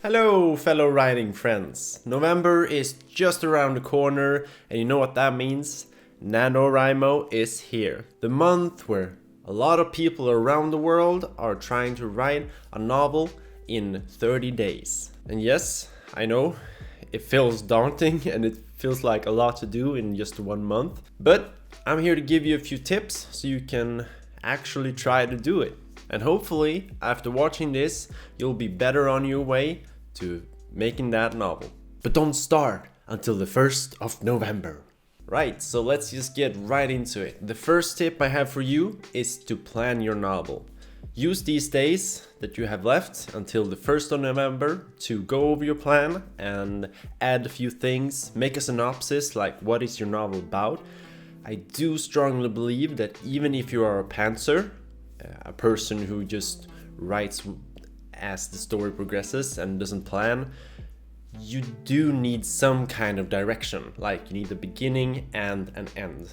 Hello, fellow writing friends. November is just around the corner, and you know what that means? NaNoWriMo is here. The month where a lot of people around the world are trying to write a novel in 30 days. And yes, I know, it feels daunting and it feels like a lot to do in just 1 month. But I'm here to give you a few tips so you can actually try to do it. And hopefully, after watching this, you'll be better on your way to making that novel. But don't start until the 1st of November. Right, so let's just get right into it. The first tip I have for you is to plan your novel. Use these days that you have left until the 1st of November to go over your plan and add a few things, make a synopsis like what is your novel about. I do strongly believe that even if you are a pantser, a person who just writes as the story progresses and doesn't plan, you do need some kind of direction. Like you need a beginning and an end.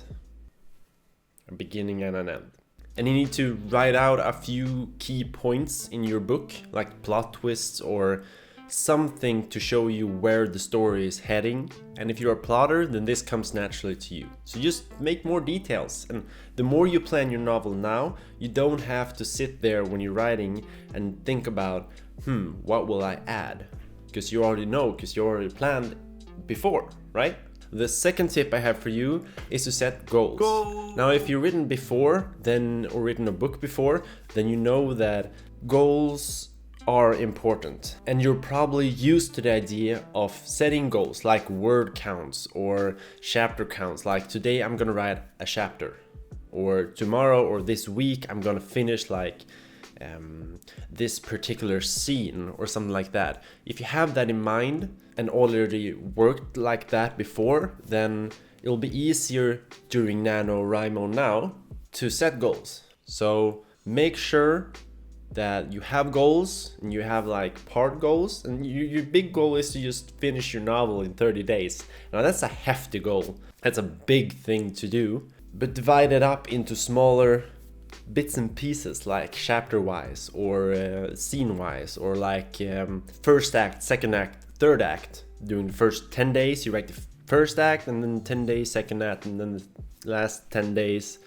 A beginning and an end. And you need to write out a few key points in your book, like plot twists or something to show you where the story is heading. And if you're a plotter, then this comes naturally to you. So just make more details. And the more you plan your novel now, you don't have to sit there when you're writing and think about, what will I add? Because you already know, because you already planned before, right? The second tip I have for you is to set goals. Now, if you've written before, or written a book before, then you know that goals are important. And you're probably used to the idea of setting goals like word counts or chapter counts. Like today I'm gonna write a chapter, or tomorrow or this week I'm gonna finish this particular scene or something like that. If you have that in mind and already worked like that before, then it'll be easier during NaNoWriMo now to set goals. So make sure that you have goals and you have part goals, and your big goal is to just finish your novel in 30 days. Now that's a hefty goal. That's a big thing to do, but divide it up into smaller bits and pieces, like chapter wise or scene wise, or first act, second act, third act. During the first 10 days you write the first act, and then 10 days second act, and then the last 10 days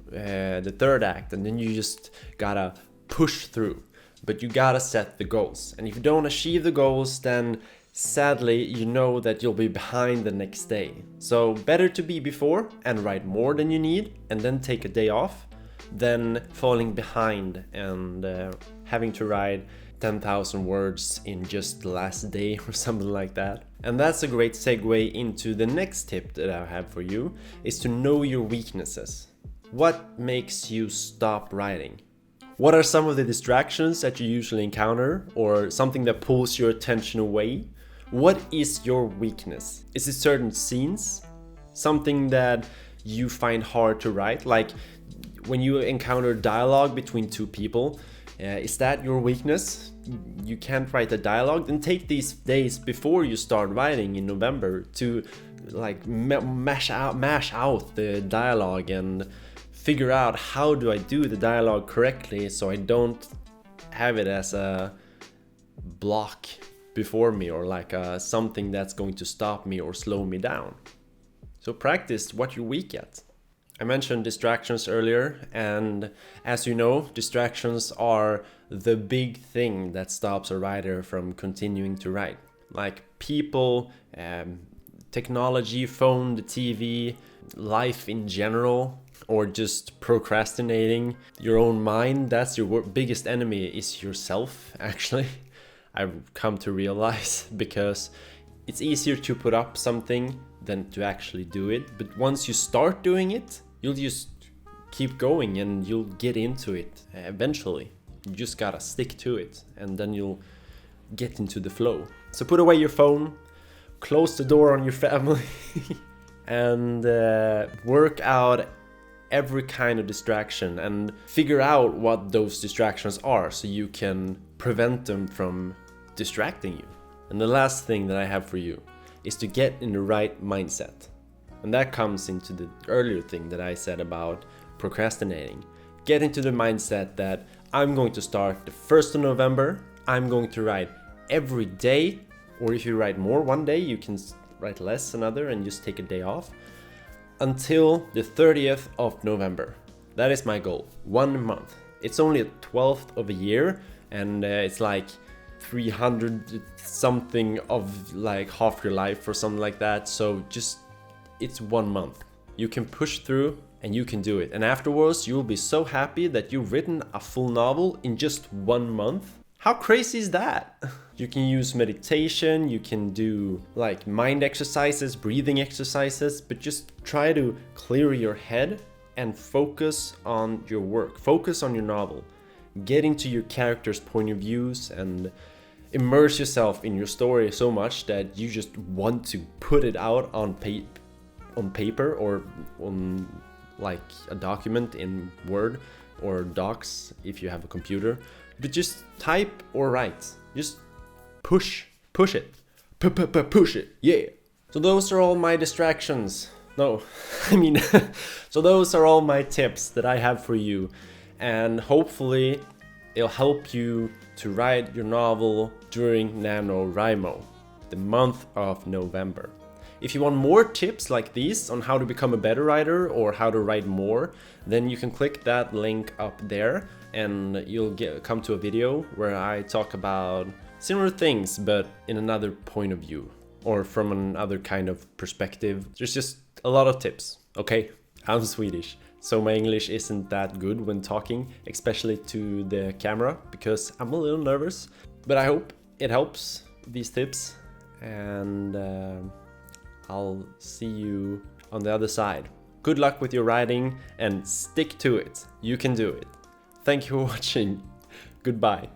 the third act, and then you just gotta push through. But you gotta set the goals, and if you don't achieve the goals, then sadly you know that you'll be behind the next day. So better to be before and write more than you need and then take a day off than falling behind and having to write 10,000 words in just the last day or something like that. And that's a great segue into the next tip that I have for you, is to know your weaknesses. What makes you stop writing? What are some of the distractions that you usually encounter, or something that pulls your attention away? What is your weakness? Is it certain scenes? Something that you find hard to write? Like when you encounter dialogue between two people, is that your weakness? You can't write a dialogue? Then take these days before you start writing in November to mash out the dialogue and figure out, how do I do the dialogue correctly so I don't have it as a block before me, or something that's going to stop me or slow me down. So practice what you're weak at. I mentioned distractions earlier, and as you know, distractions are the big thing that stops a writer from continuing to write. Like people, technology, phone, the TV, life in general, or just procrastinating, your own mind. That's your biggest enemy, is yourself, actually. I've come to realize, because it's easier to put up something than to actually do it. But once you start doing it, you'll just keep going and you'll get into it eventually. You just gotta stick to it, and then you'll get into the flow. So put away your phone, close the door on your family, and work out every kind of distraction and figure out what those distractions are so you can prevent them from distracting you. And the last thing that I have for you is to get in the right mindset. And that comes into the earlier thing that I said about procrastinating. Get into the mindset that I'm going to start the 1st of November. I'm going to write every day, or if you write more one day, you can write less another and just take a day off, until the 30th of November. That is my goal. 1 month. It's only a 12th of a year, and it's like 300 something of like half your life or something like that. So just, it's 1 month. You can push through and you can do it. And afterwards you'll be so happy that you've written a full novel in just 1 month. How crazy is that? You can use meditation, you can do like mind exercises, breathing exercises, but just try to clear your head and focus on your work. Focus on your novel. Get into your characters' point of views and immerse yourself in your story so much that you just want to put it out on paper or on like a document in Word or Docs if you have a computer. But just type or write. Just push it. Push it, yeah. So those are all my distractions. No, I mean, so those are all my tips that I have for you. And hopefully it'll help you to write your novel during NaNoWriMo, the month of November. If you want more tips like these on how to become a better writer or how to write more, then you can click that link up there and you'll come to a video where I talk about similar things but in another point of view or from another kind of perspective. There's just a lot of tips, okay? I'm Swedish, so my English isn't that good when talking, especially to the camera, because I'm a little nervous. But I hope it helps, these tips, and I'll see you on the other side. Good luck with your writing and stick to it. You can do it. Thank you for watching. Goodbye.